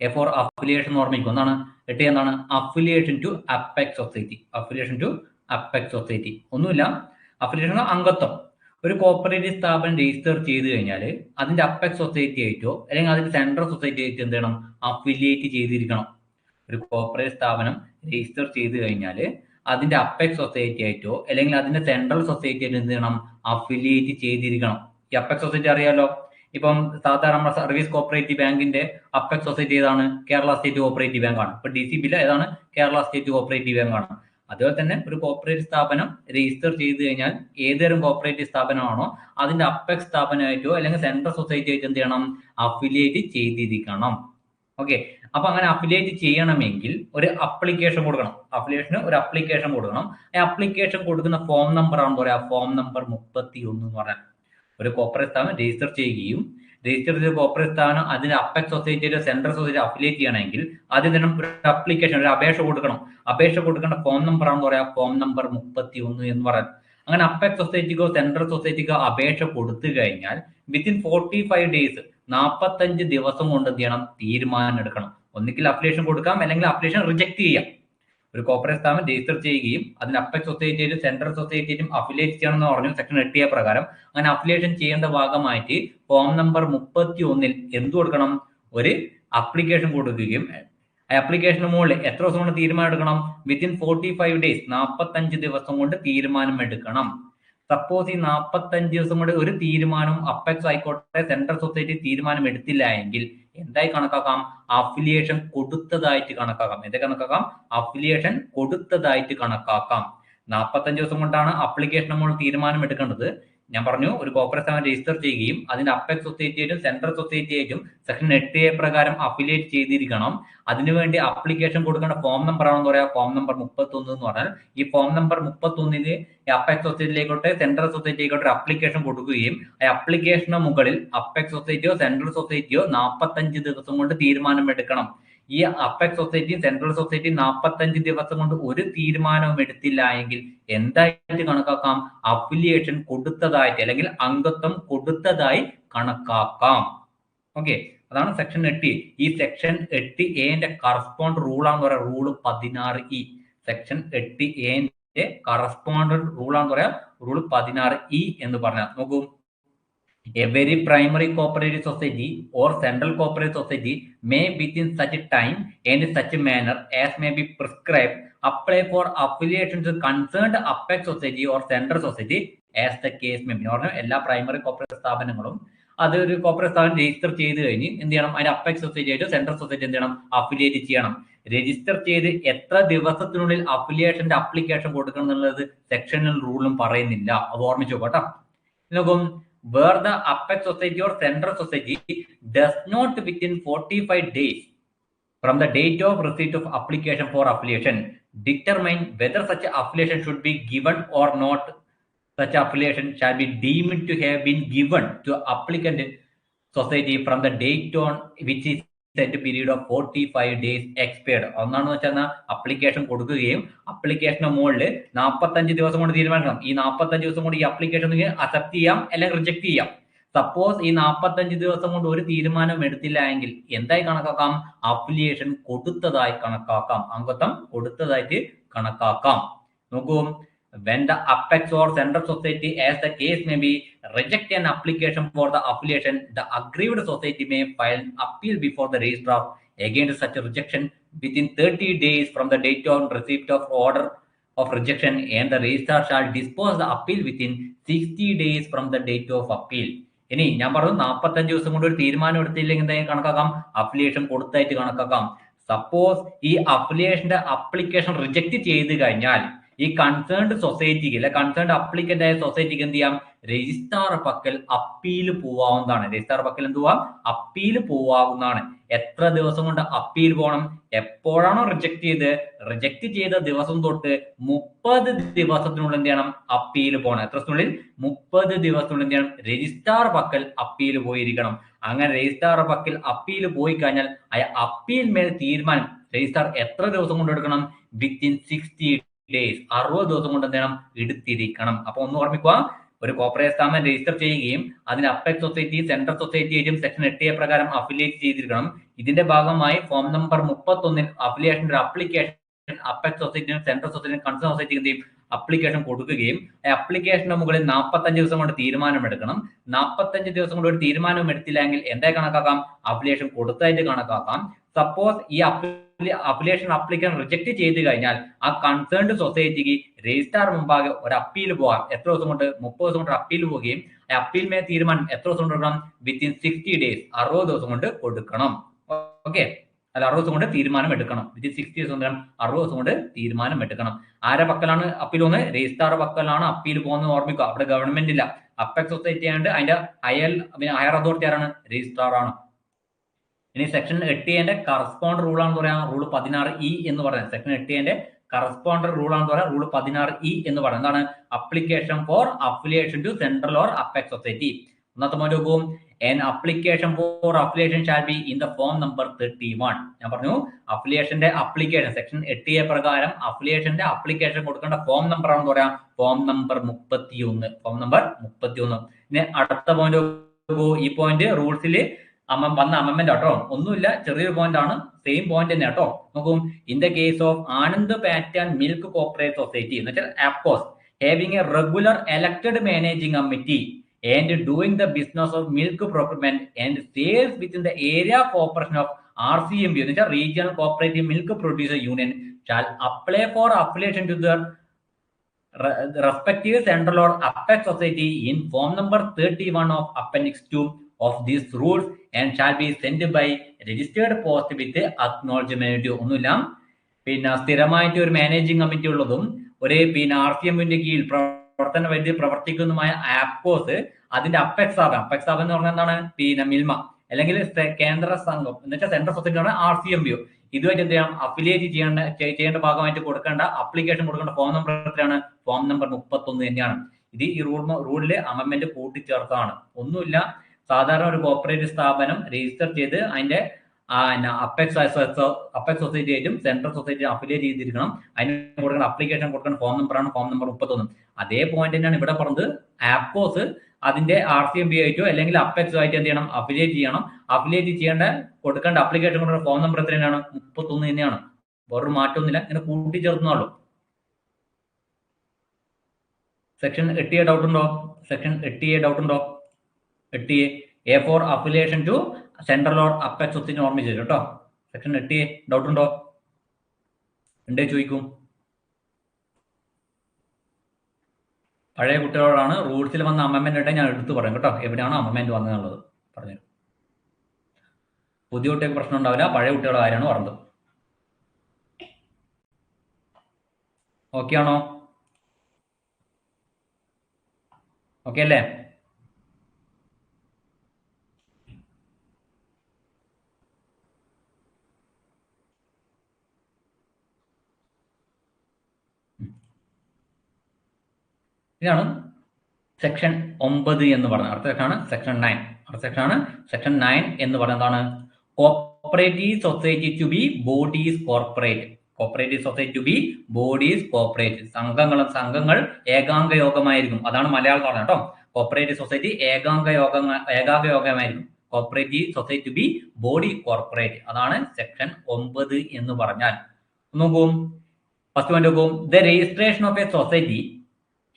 A for affiliation ഓർമ്മിക്കും. എന്താണ് 8 എന്താണ്? Affiliation to apex society. Affiliation to apex society ഒന്നുമില്ല. Affiliation അംഗത്വം. ഒരു കോപ്പറേറ്റീവ് സ്ഥാപനം രജിസ്റ്റർ ചെയ്ത് കഴിഞ്ഞാൽ അതിന്റെ അപ്പെക്സ് സൊസൈറ്റി ആയിട്ടോ അല്ലെങ്കിൽ അതിന്റെ സെൻട്രൽ സൊസൈറ്റി ആയിട്ടോ എന്ത് ചെയ്യണം? അഫിലിയേറ്റ് ചെയ്തിരിക്കണം. ഒരു കോപ്പറേറ്റ് സ്ഥാപനം രജിസ്റ്റർ ചെയ്ത് കഴിഞ്ഞാൽ അതിന്റെ അപ്പെക്സ് സൊസൈറ്റി ആയിട്ടോ അല്ലെങ്കിൽ അതിന്റെ സെൻട്രൽ സൊസൈറ്റി ആയിട്ട് എന്ത് ചെയ്യണം? അഫിലിയേറ്റ് ചെയ്തിരിക്കണം. ഈ അപ്പെക്സ് സൊസൈറ്റി അറിയാലോ. ഇപ്പം സാധാരണ നമ്മുടെ സർവീസ് കോപ്പറേറ്റീവ് ബാങ്കിന്റെ അപ്പെക്സ് സൊസൈറ്റി ഏതാണ്? കേരള സ്റ്റേറ്റ് കോപ്പറേറ്റീവ് ബാങ്ക് ആണ്. ഇപ്പൊ DCBിലെ ഏതാണ്? കേരള സ്റ്റേറ്റ് കോപ്പറേറ്റീവ് ബാങ്ക് ആണ്. അതുപോലെ തന്നെ ഒരു കോപ്പറേറ്റീവ് സ്ഥാപനം രജിസ്റ്റർ ചെയ്ത് കഴിഞ്ഞാൽ ഏതൊരു കോപ്പറേറ്റീവ് സ്ഥാപനമാണോ അതിന്റെ അപ്പെക്സ് സ്ഥാപനമായിട്ടോ അല്ലെങ്കിൽ സെൻട്രൽ സൊസൈറ്റി ആയിട്ട് എന്ത് ചെയ്യണം? അഫിലിയേറ്റ് ചെയ്തിരിക്കണം. ഓക്കെ. അപ്പൊ അങ്ങനെ അഫിലിയേറ്റ് ചെയ്യണമെങ്കിൽ ഒരു അപ്ലിക്കേഷൻ കൊടുക്കണം. അഫിലിയേഷന് ഒരു അപ്ലിക്കേഷൻ കൊടുക്കണം. ഈ അപ്ലിക്കേഷൻ കൊടുക്കുന്ന ഫോം നമ്പർ ആണെന്ന് പറയാം. ഫോം നമ്പർ 31 എന്ന് പറഞ്ഞാൽ ഒരു കോപ്പറേറ്റ് സ്ഥാപനം രജിസ്റ്റർ ചെയ്യുകയും രജിസ്റ്റർ ചെയ്ത കോപ്പറേറ്റ് സ്ഥാപനം അതിന്റെ അപ്പെക്സ് സൊസൈറ്റിയുടെ സെൻട്രൽ സൊസൈറ്റി അഫിലിയേറ്റ് ചെയ്യണമെങ്കിൽ ആദ്യം തന്നെ ഒരു അപ്ലിക്കേഷൻ ഒരു അപേക്ഷ കൊടുക്കണം. അപേക്ഷ കൊടുക്കേണ്ട ഫോം നമ്പർ ആണെന്ന് പറയാം. ഫോം നമ്പർ 31 എന്ന് പറയാം. അങ്ങനെ അപ്പെക്സ് സൊസൈറ്റിക്കോ സെൻട്രൽ സൊസൈറ്റിക്കോ അപേക്ഷ കൊടുത്തു കഴിഞ്ഞാൽ വിത്തിൻ 45 ഡേയ്സ് 45 ദിവസം കൊണ്ട് എന്ത് ചെയ്യണം? തീരുമാനം എടുക്കണം. ഒന്നുകിൽ അപ്ലിക്കേഷൻ കൊടുക്കാം അല്ലെങ്കിൽ അപ്ലിക്കേഷൻ റിജക്ട് ചെയ്യാം. ഒരു കോപ്പറേറ്റ് സ്ഥാപനം രജിസ്റ്റർ ചെയ്യുകയും അതിന് അപ്പെക്സ് സൊസൈറ്റിയിലും സെൻട്രൽ സൊസൈറ്റിയിലും അഫിലിയേറ്റ് ചെയ്യണമെന്ന് പറഞ്ഞു സെക്ഷൻ 8A പ്രകാരം. അങ്ങനെ അഫിലിയേഷൻ ചെയ്യേണ്ട ഭാഗമായിട്ട് ഫോം നമ്പർ 31 എന്ത് കൊടുക്കണം? ഒരു അപ്ലിക്കേഷൻ കൊടുക്കുകയും ആപ്ലിക്കേഷന് മുകളിൽ എത്ര ദിവസം കൊണ്ട് തീരുമാനം എടുക്കണം? വിത്തിൻ 45 ഡേയ്സ് 45 ദിവസം കൊണ്ട് തീരുമാനം എടുക്കണം. സപ്പോസ് ഈ 45 ദിവസം കൊണ്ട് ഒരു തീരുമാനം അപ്പെക്സ് ആയിക്കോട്ടെ സെൻട്രൽ സൊസൈറ്റി തീരുമാനം എടുത്തില്ല എങ്കിൽ എന്തായി കണക്കാക്കാം? അഫിലിയേഷൻ കൊടുത്തതായിട്ട് കണക്കാക്കാം. എന്താ കണക്കാക്കാം? അഫിലിയേഷൻ കൊടുത്തതായിട്ട് കണക്കാക്കാം. 45 ദിവസം കൊണ്ടാണ് അപ്ലിക്കേഷൻ നമ്മൾ തീരുമാനം എടുക്കേണ്ടത്. ഞാൻ പറഞ്ഞു ഒരു കോപ്പറേറ്റ് സ്ഥാപനം രജിസ്റ്റർ ചെയ്യുകയും അതിന്റെ അപ്പെക്സ് സൊസൈറ്റിയായിട്ടും സെൻട്രൽ സൊസൈറ്റിയായിട്ടും സെക്ഷൻ 8A പ്രകാരം അഫിലിയേറ്റ് ചെയ്തിരിക്കണം. അതിനുവേണ്ടി അപ്ലിക്കേഷൻ കൊടുക്കേണ്ട ഫോം നമ്പർ ആണെന്ന് പറയാം. ഫോം നമ്പർ 31 എന്ന് പറഞ്ഞാൽ ഈ ഫോം നമ്പർ 31 അപ്പെക്സ് സൊസൈറ്റിയിലേക്കോട്ടെ സെൻട്രൽ സൊസൈറ്റിയിലേക്കോട്ടെ അപ്ലിക്കേഷൻ കൊടുക്കുകയും ആ അപ്ലിക്കേഷന് മുകളിൽ അപ്പെക്സ് സൊസൈറ്റിയോ സെൻട്രൽ സൊസൈറ്റിയോ 45 ദിവസം കൊണ്ട് തീരുമാനം എടുക്കണം. ഈ അപ്പെക്സ് സൊസൈറ്റിയും സെൻട്രൽ സൊസൈറ്റിയും 45 ദിവസം കൊണ്ട് ഒരു തീരുമാനവും എടുത്തില്ല എങ്കിൽ എന്തായിട്ട് കണക്കാക്കാം? അഫിലിയേഷൻ കൊടുത്തതായിട്ട് അല്ലെങ്കിൽ അംഗത്വം കൊടുത്തതായി കണക്കാക്കാം. ഓക്കെ. അതാണ് സെക്ഷൻ 8. ഈ സെക്ഷൻ 8A കറസ്പോണ്ട് റൂൾ ആണെന്ന് പറയാം. Rule 16E. Section 8A correspondent rule ആണെന്ന് പറയാം. റൂൾ 16E എന്ന് പറഞ്ഞാൽ നോക്കൂ. Every primary cooperative society or central cooperative society may within such time and such manner as may be prescribed apply for affiliation to concerned apex society or central society as the case may be. എല്ലാ primary cooperative സ്ഥാപനങ്ങളും അത് ഒരു cooperate സ്ഥാപനം register ചെയ്ത് കഴിഞ്ഞ് എന്ത് ചെയ്യണം? അതിന്റെ അപ്പെക്സ് സൊസൈറ്റി ആയിട്ട് സെൻട്രൽ സൊസൈറ്റി എന്ത് ചെയ്യണം? അഫിലിയേറ്റ് ചെയ്യണം. രജിസ്റ്റർ ചെയ്ത് എത്ര ദിവസത്തിനുള്ളിൽ അഫിലിയേഷന്റെ അപ്ലിക്കേഷൻ കൊടുക്കണം എന്നുള്ളത് സെക്ഷനിൽ റൂളും പറയുന്നില്ല. അത് ഓർമ്മിച്ചു കേട്ടോ. നോക്കും. Where the apex society or central society does not within 45 days from the date of receipt of application for affiliation determine whether such affiliation should be given or not, such affiliation shall be deemed to have been given to applicant society from the date on which is set period of 45 days expired. ഒന്നാണെന്ന് വെച്ചാൽ application കൊടുക്കുകയും അപ്ലിക്കേഷന് മുകളിൽ 45 ദിവസം കൊണ്ട് തീരുമാനിക്കണം. ഈ 45 ദിവസം കൊണ്ട് ഈ അപ്ലിക്കേഷൻ അക്സെപ്റ്റ് ചെയ്യാം അല്ലെങ്കിൽ റിജക്ട് ചെയ്യാം. സപ്പോസ് ഈ 45 ദിവസം കൊണ്ട് ഒരു തീരുമാനം എടുത്തില്ല എങ്കിൽ എന്തായി കണക്കാക്കാം? അഫിലിയേഷൻ കൊടുത്തതായി കണക്കാക്കാം. അംഗത്വം കൊടുത്തതായിട്ട് കണക്കാക്കാം. നോക്കൂ. When the apex or central society, as the case may be, reject an application for the affiliation, the aggrieved society may file appeal before the registrar against such a rejection within 30 days from the date of receipt of order of rejection, and the registrar shall dispose the appeal within 60 days from the date of appeal. ഇനി ഞാൻ പറഞ്ഞു 45 ദിവസം കൊണ്ട് ഒരു തീരുമാനം എടുത്തില്ലെങ്കിൽ എന്തായാലും കണക്കാക്കാം? Affiliation കൊടുത്തായിട്ട് കണക്കാക്കാം. സപ്പോസ് ഈ അഫിലിയേഷന്റെ അപ്ലിക്കേഷൻ റിജക്ട് ചെയ്ത് കഴിഞ്ഞാൽ ഈ കൺസേൺഡ് സൊസൈറ്റിക്ക് അല്ലെ കൺസേൺഡ് അപ്ലിക്കന്റ് ആയ സൊസൈറ്റിക്ക് എന്ത് ചെയ്യാം? രജിസ്ട്രാർ പക്കൽ അപ്പീൽ പോവാവുന്നതാണ്. രജിസ്ട്രാർ പക്കൽ എന്ത് പോവാം? അപ്പീൽ പോവാവുന്നതാണ്. എത്ര ദിവസം കൊണ്ട് അപ്പീൽ പോകണം? എപ്പോഴാണോ റിജക്ട് ചെയ്ത ദിവസം തൊട്ട് 30 ദിവസത്തിനുള്ളിൽ എന്ത് ചെയ്യണം? അപ്പീൽ പോകണം. എത്ര ദിവസത്തിനുള്ളിൽ? 30 ദിവസത്തിനുള്ളിൽ എന്ത് ചെയ്യണം? രജിസ്ട്രാർ പക്കൽ അപ്പീൽ പോയിരിക്കണം. അങ്ങനെ രജിസ്ട്രാർ പക്കൽ അപ്പീൽ പോയി കഴിഞ്ഞാൽ അപ്പീൽ മേൽ തീരുമാനം രജിസ്ട്രാർ എത്ര ദിവസം കൊണ്ട് എടുക്കണം? വിത്തിൻ 60 days 60 ദിവസം കൊണ്ട് എന്ത് ചെയ്യണം? എടുത്തിരിക്കണം. അപ്പൊ ഒന്ന് ഓർമ്മിക്കുക. ഒരു കോർപ്പറേറ്റ് സ്ഥാപനം രജിസ്റ്റർ ചെയ്യുകയും അതിന് അപ്പെക്സ് സൊസൈറ്റി സെൻട്രൽ സൊസൈറ്റിയായിട്ടും സെക്ഷൻ 8A പ്രകാരം അഫിലിയേറ്റ് ചെയ്തിരിക്കണം. ഇതിന്റെ ഭാഗമായി ഫോം നമ്പർ 31 അഫിലിയേഷന്റെ ഒരു അപ്ലിക്കേഷൻ അപ്പെക്സ് സൊസൈറ്റിയും സെൻട്രൽ സൊസൈറ്റിയും കൺസേൺ സൊസൈറ്റിയും എന്ത് ചെയ്യും, അപ്ലിക്കേഷൻ കൊടുക്കുകയും അപ്ലിക്കേഷന്റെ മുകളിൽ 45 ദിവസം കൊണ്ട് തീരുമാനമെടുക്കണം. 45 ദിവസം കൊണ്ട് ഒരു തീരുമാനം എടുത്തില്ലെങ്കിൽ എന്തായി കണക്കാക്കാം, അപ്ലിക്കേഷൻ കൊടുത്തായിട്ട് കണക്കാക്കാം. സപ്പോസ് ഈ അപ്ലിക്കേഷൻ അപ്ലിക്കൻ റിജക്ട് ചെയ്ത് കഴിഞ്ഞാൽ ആ കൺസേൺഡ് സൊസൈറ്റിക്ക് രജിസ്ട്രാർ മുമ്പാകെ ഒരു അപ്പീൽ പോകാം. എത്ര ദിവസം കൊണ്ട്, 30 ദിവസം കൊണ്ട് അപ്പീൽ പോവുകയും അപ്പീൽ മേ തീരുമാനം എത്ര ദിവസം കൊണ്ട് കൊടുക്കണം, വിത്തിൻ 60 days 60 ദിവസം കൊണ്ട് കൊടുക്കണം. ഓക്കെ, അല്ല 60 ദിവസം കൊണ്ട് തീരുമാനം എടുക്കണം. വിത്തിൻ 60 ദിവസം 60 ദിവസം കൊണ്ട് തീരുമാനം എടുക്കണം. ആരെ പക്കലാണ് അപ്പീൽ പോകുന്നത്, രജിസ്ട്രാർ പക്കലാണ് അപ്പീൽ പോകുന്നത് ഓർമ്മിക്കുക. അവിടെ ഗവൺമെന്റ് ഇല്ല, അപ്പെക്സ് സൊസൈറ്റി ആയതുകൊണ്ട് അതിന്റെ ഹയർ അതോറിറ്റി ആരാണ്, രജിസ്ട്രാർ ആണ്. ഇനി സെക്ഷൻ 8A കറസ്പോണ്ട് റൂൾ ആണെന്ന് പറയാം, റൂൾ 16E എന്ന് പറയുന്നത്. സെക്ഷൻ 8A കറസ്പോണ്ടർ റൂൾ ആണെന്ന് പറയാം, റൂൾ 16E എന്ന് പറയുന്നത്. എന്താണ്, application for affiliation to central or apex society. ഒന്നാമത്തെ പോയിന്റ് നോക്കും, an application for affiliation shall be in the form number 31. ഞാൻ പറഞ്ഞു അഫിലിയേഷന്റെ അപ്ലിക്കേഷൻ സെക്ഷൻ 8A പ്രകാരം അഫിലിയേഷന്റെ അപ്ലിക്കേഷൻ കൊടുക്കേണ്ട ഫോം നമ്പർ ആണെന്ന് പറയാം, ഫോം നമ്പർ 31. Form number 31. ഇനി അടുത്ത പോയിന്റ്, ഈ പോയിന്റ് റൂൾസിൽ വന്ന അമെന്റ്മെന്റ് കേട്ടോ, ഒന്നുമില്ല, ചെറിയൊരു പോയിന്റ് ആണ്, സെയിം പോയിന്റ് തന്നെ കേട്ടോ. നോക്കും, in the case of Anand pattern milk corporate society എന്ന് വെച്ചാൽ ആപ്കോസ് having A regular elected managing committee and doing the business of milk procurement and sales within the area of operation of RCMB എന്ന് വെച്ചാൽ Regional Cooperative Milk Producer Union shall apply for affiliation to the respective central or apex society in form number 31 of appendix 2 of these rules and shall be sent by registered post with acknowledgement. ഒന്നുമില്ല, പിന്നെ സ്ഥിരമായിട്ട് ഒരു managing committee ഉള്ളതും ഒരു പിന്നെ RCMBന്റെ കീഴിൽ പ്രവർത്തന പരിധി പ്രവർത്തിക്കുന്നതുമായ ആപ്കോസ് അതിന്റെ അപ്പെക്സ് സ്ഥാപനം എന്ന് പറഞ്ഞാൽ എന്താണ്, പിന്നെ മിൽമ അല്ലെങ്കിൽ കേന്ദ്ര സംഘം എന്ന് വെച്ചാൽ സെൻട്രൽ സൊസൈറ്റി RCMBO ഇതുമായിട്ട് എന്ത് ചെയ്യാം, അഫിലിയേറ്റ് ചെയ്യേണ്ട ഭാഗമായിട്ട് കൊടുക്കേണ്ട അപ്ലിക്കേഷൻ കൊടുക്കേണ്ട ഫോം നമ്പർ എത്രയാണ്, ഫോം നമ്പർ 31 തന്നെയാണ്. ഇത് ഈ റൂളില് അമെന്റ്മെന്റ് കൂട്ടിച്ചേർത്താണ്. ഒന്നുമില്ല, സാധാരണ ഒരു കോർപ്പറേറ്റ് സ്ഥാപനം രജിസ്റ്റർ ചെയ്ത് അതിന്റെ അപ്പെക്സ് സൊസൈറ്റി ആയിട്ടും സെൻട്രൽ സൊസൈറ്റി അഫിലിയേറ്റ് ചെയ്തിരിക്കണം. അതിന് കൊടുക്കുന്ന അപ്ലിക്കേഷൻ കൊടുക്കുന്ന ഫോം നമ്പറാണ് ഫോം നമ്പർ 31. അതേ പോയിന്റ് തന്നെയാണ് ഇവിടെ പറഞ്ഞത്. ആപ്കോസ് അതിന്റെ RCMB ആയിട്ടോ അല്ലെങ്കിൽ അപ്പെക്സ് ആയിട്ട് എന്ത് ചെയ്യണം, അഫിലിയേറ്റ് ചെയ്യണം. അഫിലിയേറ്റ് ചെയ്യേണ്ട കൊടുക്കേണ്ട അപ്ലിക്കേഷൻ കൊടുക്കുന്ന ഫോം നമ്പർ എത്ര തന്നെയാണ്, 31 തന്നെയാണ്. വേറൊരു മാറ്റമൊന്നുമില്ല, ഇങ്ങനെ കൂട്ടിച്ചേർത്തുന്നുള്ളൂ. സെക്ഷൻ 8A ഡൗട്ട് ഉണ്ടോ, സെക്ഷൻ 8A ഡൗട്ട് ഉണ്ടോ, 8A for affiliation to central or apex society ഓർമ്മിച്ചു കേട്ടോ. സെക്ഷൻ 8A ഡൗട്ട് ഉണ്ടോ, ഉണ്ടേ ചോദിക്കും. പഴയ കുട്ടികളോടാണ് റൂൾസിൽ വന്ന അമെന്റ്മെന്റ് ആയിട്ട് ഞാൻ എടുത്ത് പറയും കേട്ടോ, എവിടെയാണ് അമെന്റ്മെന്റ് വന്നതെന്നുള്ളത് പറഞ്ഞു. പുതിയ കുട്ടികൾക്ക് പ്രശ്നം ഉണ്ടാവില്ല, പഴയ കുട്ടികളുടെ കാര്യമാണ് പറഞ്ഞത്. ഓക്കെ ആണോ, ഓക്കെ അല്ലേ? ഇതാണ് സെക്ഷൻ 9 എന്ന് പറഞ്ഞത്. അടുത്ത സെക്ഷനാണ് സെക്ഷൻ 9. അടുത്ത സെക്ഷനാണ് സെക്ഷൻ 9 എന്ന് പറയുന്നതാണ് cooperative society to be bodies corporate. Cooperative society to be bodies corporate. സംഘങ്ങൾ ഏകാംഗ യോഗമായിരിക്കും. അതാണ് മലയാളം പറഞ്ഞത് കേട്ടോ. കോപ്പറേറ്റീവ് സൊസൈറ്റി ഏകാംഗ യോഗമായിരിക്കും. Cooperative society to be body corporate. അതാണ് സെക്ഷൻ 9 എന്ന് പറഞ്ഞാൽ. നോക്കൂ, ഫസ്റ്റ് പോയിന്റ് നോക്കൂ. The registration of a society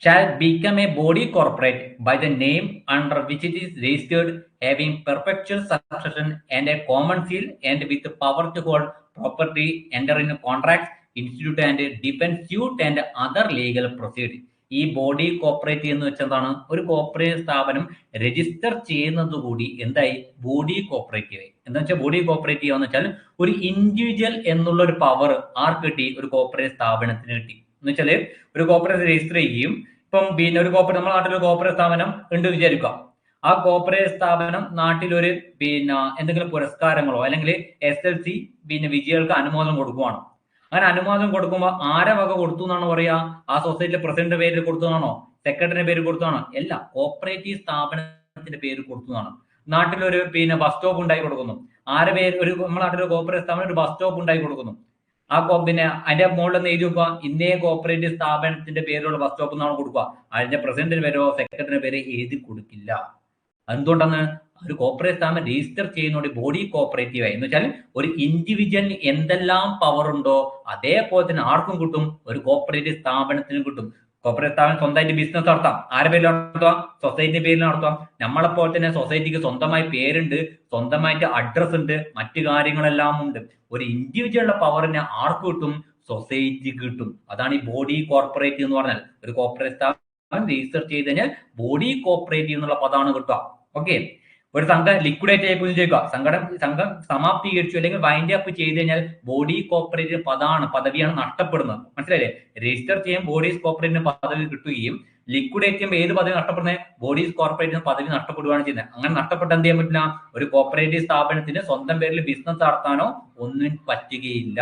shall become a body corporate by the name under which it is registered, having perpetual succession and a common seal, and with the power to hold property, enter in contracts, institute and defend suit and other legal proceedings. ഈ body corporate എന്ന് വെച്ചതാണ്, ഒരു corporate സ്ഥാപനം register ചെയ്യുന്നത് കൂടി എന്തായി, body corporative. എന്താ വെച്ചാൽ ബോഡി കോർപ്പറേറ്റീവ് എന്ന് വെച്ചാൽ ഒരു ഇൻഡിവിജ്വൽ എന്നുള്ള ഒരു പവർ ആർക്ക് കിട്ടി, ഒരു കോർപ്പറേറ്റ് സ്ഥാപനത്തിന് കിട്ടി. എന്ന് വെച്ചാല് ഒരു കോർപ്പറേറ്റ് രജിസ്റ്റർ ചെയ്യുകയും ഇപ്പം പിന്നെ ഒരു കോർപ്പറേറ്റ്, നമ്മുടെ നാട്ടിലൊരു കോർപ്പറേറ്റ് സ്ഥാപനം ഉണ്ട് വിചാരിക്കുക. ആ കോർപ്പറേറ്റ് സ്ഥാപനം നാട്ടിലൊരു പിന്നെ എന്തെങ്കിലും പുരസ്കാരങ്ങളോ അല്ലെങ്കിൽ SLC പിന്നെ വിജയികൾക്ക് അനുമോദനം കൊടുക്കുവാണ്. അങ്ങനെ അനുമോദനം കൊടുക്കുമ്പോൾ ആരെ വക കൊടുത്തു എന്നാണ് പറയുക, ആ സൊസൈറ്റിയിലെ പ്രസിഡന്റ് പേരിൽ കൊടുത്തതാണോ, സെക്രട്ടറിന്റെ പേര് കൊടുത്തതാണോ? അല്ല, കോർപ്പറേറ്റീവ് സ്ഥാപനത്തിന്റെ പേര് കൊടുത്തതാണ്. നാട്ടിലൊരു പിന്നെ ബസ് സ്റ്റോപ്പ് ഉണ്ടായി കൊടുക്കുന്നു, ആരെ പേര്, ഒരു നമ്മുടെ നാട്ടിലൊരു കോർപ്പറേറ്റ് സ്ഥാപനം ഒരു ബസ് സ്റ്റോപ്പ് ഉണ്ടായി കൊടുക്കുന്നു. പിന്നെ അതിന്റെ മുകളിൽ നിന്ന് എഴുതി വെക്കുക, ഇന്നേ കോപ്പറേറ്റീവ് സ്ഥാപനത്തിന്റെ പേരുള്ള ബസ് സ്റ്റോപ്പ് എന്നാണ് കൊടുക്കുക. അതിന്റെ പ്രസിഡന്റിന് പേരോ സെക്രട്ടറിന് പേര് എഴുതി കൊടുക്കില്ല. എന്തുകൊണ്ടാണ്? ഒരു കോപ്പറേറ്റ് സ്ഥാപനം രജിസ്റ്റർ ചെയ്യുന്നതോടെ ബോഡി കോപ്പറേറ്റീവ് ആയി എന്ന് വെച്ചാൽ ഒരു ഇൻഡിവിജ്വലിന് എന്തെല്ലാം പവർ ഉണ്ടോ അതേപോലെ തന്നെ ആർക്കും കിട്ടും, ഒരു കോപ്പറേറ്റീവ് സ്ഥാപനത്തിനും കിട്ടും. കോപ്പറേറ്റ് സ്ഥാപനം സ്വന്തമായിട്ട് ബിസിനസ് നടത്താം. ആരുടെ പേരിൽ നടത്താം? സൊസൈറ്റിന്റെ പേരിൽ നടത്താം. നമ്മളെപ്പോലെ തന്നെ സൊസൈറ്റിക്ക് സ്വന്തമായി പേരുണ്ട്, സ്വന്തമായിട്ട് അഡ്രസ് ഉണ്ട്, മറ്റു കാര്യങ്ങളെല്ലാം ഉണ്ട്. ഒരു ഇൻഡിവിജ്വലിന്റെ പവറിനെ ആർക്ക് കിട്ടും? സൊസൈറ്റിക്ക് കിട്ടും. അതാണ് ഈ ബോഡി കോർപ്പറേറ്റീവ് എന്ന് പറഞ്ഞാൽ. ഒരു കോർപ്പറേറ്റ് സ്ഥാപനം രജിസ്റ്റർ ചെയ്ത് കഴിഞ്ഞാൽ ബോഡി കോപ്പറേറ്റീവ് എന്നുള്ള പദമാണ് കിട്ടുക. ഓക്കെ. ഒരു സംഘം ലിക്വിഡേറ്റ് ആയി ചോദിക്കുക, സംഘം സമാപ്തീകരിച്ചു അല്ലെങ്കിൽ വൈൻഡ് അപ്പ് ചെയ്ത് കഴിഞ്ഞാൽ ബോഡി കോപ്പറേറ്റീവ് പദവിയാണ് നഷ്ടപ്പെടുന്നത്. മനസ്സിലായില്ലേ? രജിസ്റ്റർ ചെയ്യാൻ ബോഡീസ് കോപ്പറേറ്റീവ് പദവി കിട്ടുകയും ലിക്വിഡേറ്റ് ചെയ്യുമ്പോൾ ഏത് പദവി നഷ്ടപ്പെടുന്നത്? ബോഡീസ് കോർപ്പറേറ്റീവ് പദവി നഷ്ടപ്പെടുകയാണ് ചെയ്യുന്നത്. അങ്ങനെ നഷ്ടപ്പെട്ട് എന്ത് ചെയ്യാൻ പറ്റില്ല? ഒരു കോപ്പറേറ്റീവ് സ്ഥാപനത്തിന് സ്വന്തം പേരിൽ ബിസിനസ് നടത്താനോ ഒന്നും പറ്റുകയില്ല.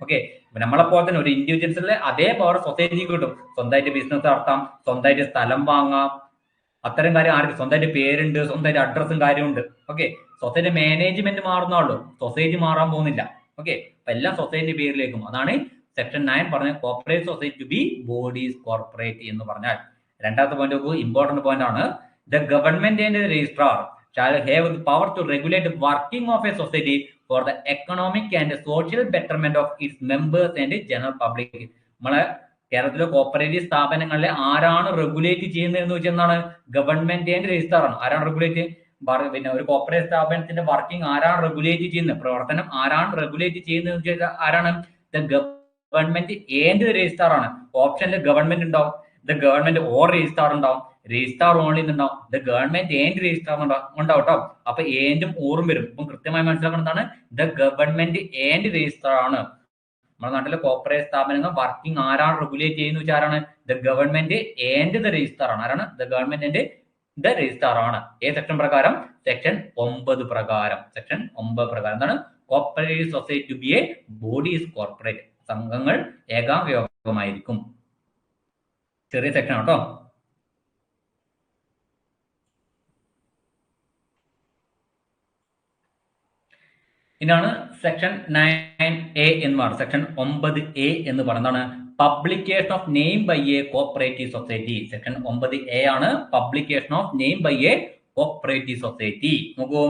ഓക്കെ. നമ്മളെപ്പോലെ തന്നെ ഒരു ഇൻഡിവിജ്വൽസിലെ അതേ പവർ സൊസൈറ്റിക്ക് കിട്ടും. സ്വന്തമായിട്ട് ബിസിനസ് നടത്താം, സ്വന്തമായിട്ട് സ്ഥലം വാങ്ങാം, അത്തരം കാര്യം ആർക്ക്? സ്വന്തമായിട്ട് പേരുണ്ട്, സ്വന്തമായിട്ട് അഡ്രസ്സും കാര്യമുണ്ട്. ഓക്കെ. സൊസൈറ്റി മാനേജ്മെന്റ് മാറുന്നുള്ളൂ, സൊസൈറ്റി മാറാൻ പോകുന്നില്ല. ഓക്കെ. അപ്പൊ എല്ലാം സൊസൈറ്റി പേരിലേക്കും. അതാണ് സെക്ഷൻ 9 പറഞ്ഞ corporate society to be bodies corporate എന്ന് പറഞ്ഞാൽ. രണ്ടാമത്തെ പോയിന്റ് നോക്കൂ, ഇമ്പോർട്ടന്റ് പോയിന്റ് ആണ്. The government and registrar shall have the power to regulate working of a society for the economic and social betterment of its members and general public. നമ്മളെ കേരളത്തിലെ cooperative സ്ഥാപനങ്ങളിലെ ആരാണ് regulate ചെയ്യുന്നത് എന്ന് വെച്ചാൽ എന്താണ്? ഗവൺമെന്റ് ആൻഡ് രജിസ്ട്രാർ ആണ്. ആരാണ് റെഗുലേറ്റ്? പിന്നെ ഒരു കോപ്പറേറ്റ് സ്ഥാപനത്തിന്റെ വർക്കിംഗ് ആരാണ് റെഗുലേറ്റ് ചെയ്യുന്നത്? പ്രവർത്തനം ആരാണ് റെഗുലേറ്റ് ചെയ്യുന്നത് എന്ന് വെച്ചാൽ ആരാണ്? ദ ഗവൺമെന്റ് ആൻഡ് രജിസ്ട്രാർ ആണ്. ഓപ്ഷനിൽ ഗവൺമെന്റ് ഉണ്ടാവും, ദ ഗവൺമെന്റ് ഓർ രജിസ്ട്രാർ ഉണ്ടാവും, രജിസ്ട്രാർ ഓൺലി ഉണ്ടാവും, ദ ഗവൺമെന്റ് ആൻഡ് രജിസ്ട്രാർ ഉണ്ടാവും കേട്ടോ. അപ്പൊ ഏൻഡും ഓറും വരും. അപ്പം കൃത്യമായി മനസ്സിലാക്കുന്നതാണ് ദ ഗവൺമെന്റ് ആൻഡ് രജിസ്ട്രാർ ആണ്. നമ്മുടെ നാട്ടിലെ കോർപ്പറേറ്റ് സ്ഥാപനങ്ങൾ വർക്കിംഗ് ആരാണ് റെഗുലേറ്റ് ചെയ്യുന്ന വെച്ചാൽ ആരാണ്? The government and the registrar ആണ്. ആരാണ്? The government and the registrar ആണ്. ഏത് സെക്ഷൻ പ്രകാരം? സെക്ഷൻ 9 പ്രകാരം. സെക്ഷൻ 9 പ്രകാരം എന്താണ്? Corporate society to be a bodies corporate. സംഘങ്ങൾ ഏകാംഗമായിരിക്കും. ചെറിയ സെക്ഷൻ ആട്ടോ. ഇതാണ് സെക്ഷൻ 9A എന്ന് പറയുന്നത്. സെക്ഷൻ 9A എന്ന് പറയുന്നതാണ് publication of name by a cooperative society. Section 9A ആണ് publication of name by a cooperative society. നോക്കൂ,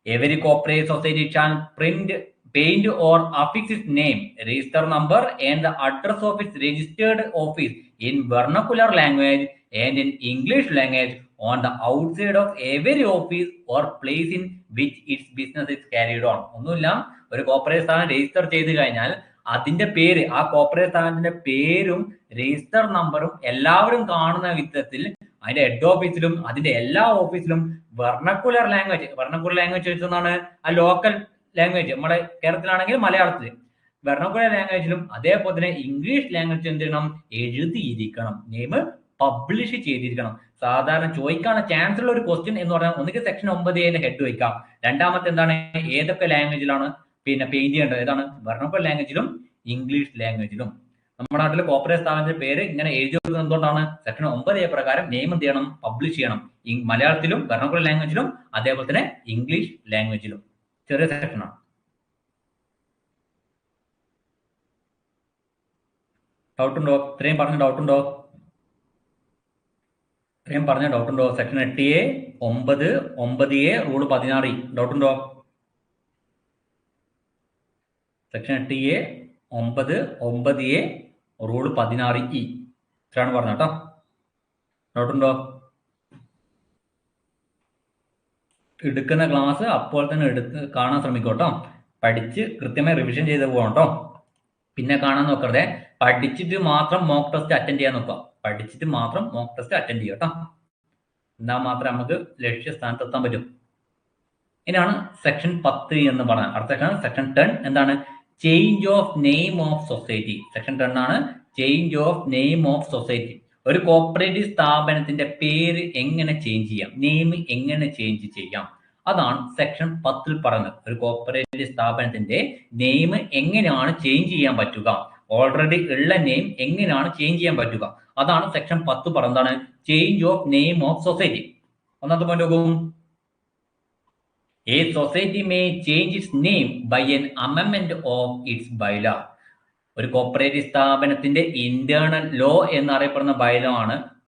every cooperative society shall print, paint or affix its name, register number and the address of its registered office in vernacular language and in English language on the outside of every office or place in which its business is carried on. ഒന്നുമില്ല, ഒരു corporate സ്ഥാപനം register ചെയ്ത് കഴിഞ്ഞാൽ അതിന്റെ പേര്, ആ corporate സ്ഥാപനത്തിന്റെ പേരും രജിസ്റ്റർ നമ്പറും എല്ലാവരും കാണുന്ന വിധത്തിൽ അതിന്റെ ഹെഡ് ഓഫീസിലും അതിന്റെ എല്ലാ ഓഫീസിലും വെർണക്കുലർ ലാംഗ്വേജ് വെച്ചെന്നാണ് ആ ലോക്കൽ ലാംഗ്വേജ്. നമ്മുടെ കേരളത്തിലാണെങ്കിൽ മലയാളത്തിൽ വെർണക്കുലർ ലാംഗ്വേജിലും അതേപോലെ തന്നെ ഇംഗ്ലീഷ് ലാംഗ്വേജ് എന്ത് ചെയ്യണം? എഴുതിയിരിക്കണം. നെയിം പബ്ലിഷ് ചെയ്തിരിക്കണം. സാധാരണ ചോദിക്കാനുള്ള ചാൻസ് ഉള്ള ഒരു ക്വസ്റ്റ്യൻ എന്ന് പറഞ്ഞാൽ ഒന്നുകിൽ സെക്ഷൻ 9A ഹെഡ് വയ്ക്കാം. രണ്ടാമത്തെ എന്താണ്? ഏതൊക്കെ ലാംഗ്വേജിലാണ് പിന്നെ പെയിന്റ് ചെയ്യേണ്ടത്? ഏതാണ്? വെർണക്കുലർ ലാംഗ്വേജിലും ഇംഗ്ലീഷ് ലാംഗ്വേജിലും. നമ്മുടെ നാട്ടിലെ കോർപ്പറേറ്റ് സ്ഥാപനത്തിന്റെ പേര് ഇങ്ങനെ എഴുതി വെക്കുന്നത് എന്തുകൊണ്ടാണ്? സെക്ഷൻ 9A പ്രകാരം നെയിം എന്ത് ചെയ്യണം? പബ്ലിഷ് ചെയ്യണം. മലയാളത്തിലും വെർണക്കുലർ ലാംഗ്വേജിലും അതേപോലെ തന്നെ ഇംഗ്ലീഷ് ലാംഗ്വേജിലും. ചെറിയ സെക്ഷനാണ്. ഡൗട്ടുണ്ടോ? ഇത്രയും പറഞ്ഞ ഡൗട്ടുണ്ടോ? സെക്ഷൻ 8A 9, 9A റൂൾ 16 ഡൗട്ടുണ്ടോ? Section 8A 9, 9A rule 16E ഇത്രയാണ് പറഞ്ഞ കേട്ടോ. ഡൗട്ടുണ്ടോ? എടുക്കുന്ന ക്ലാസ് അപ്പോൾ തന്നെ കാണാൻ ശ്രമിക്കോട്ടോ. പഠിച്ച് കൃത്യമായി റിവിഷൻ ചെയ്ത് പോകണം കേട്ടോ. പിന്നെ കാണാൻ നോക്കരുതേ. പഠിച്ചിട്ട് മാത്രം മോക്ക് ടെസ്റ്റ് അറ്റൻഡ് ചെയ്യാൻ നോക്കുക. പഠിച്ചിട്ട് മാത്രം മോക്ക് ടെസ്റ്റ് അറ്റൻഡ് ചെയ്യുക കേട്ടോ. എന്നാൽ മാത്രമേ നമുക്ക് ലക്ഷ്യസ്ഥാനത്ത് എത്താൻ പറ്റും. ഇതാണ് സെക്ഷൻ 10 എന്ന് പറഞ്ഞാൽ. അടുത്ത സെക്ഷൻ 10 എന്താണ്? Change of name of society. Section 10 ആണ് change of name of society. ഒരു കോപ്പറേറ്റീവ് സ്ഥാപനത്തിന്റെ പേര് എങ്ങനെ ചേഞ്ച് ചെയ്യാം, നെയിം എങ്ങനെ ചേഞ്ച് ചെയ്യാം, അതാണ് സെക്ഷൻ 10 പറയുന്നത്. ഒരു കോപ്പറേറ്റീവ് സ്ഥാപനത്തിന്റെ നെയിം എങ്ങനെയാണ് ചേഞ്ച് ചെയ്യാൻ പറ്റുക, ഓൾറെഡി ഉള്ള നെയിം എങ്ങനെയാണ് ചേഞ്ച് ചെയ്യാൻ പറ്റുക, അതാണ് സെക്ഷൻ 10 പറയുന്നതാണ് change of name of society. ഒന്നാമത്തെ പോയിന്റ് നോക്കും. A society may change its name by an amendment of its bylaw. ഒരു കോപ്പറേറ്റീവ് സ്ഥാപനത്തിന്റെ ഇന്റേണൽ ലോ എന്നറിയപ്പെടുന്ന ബൈലോ ആണ്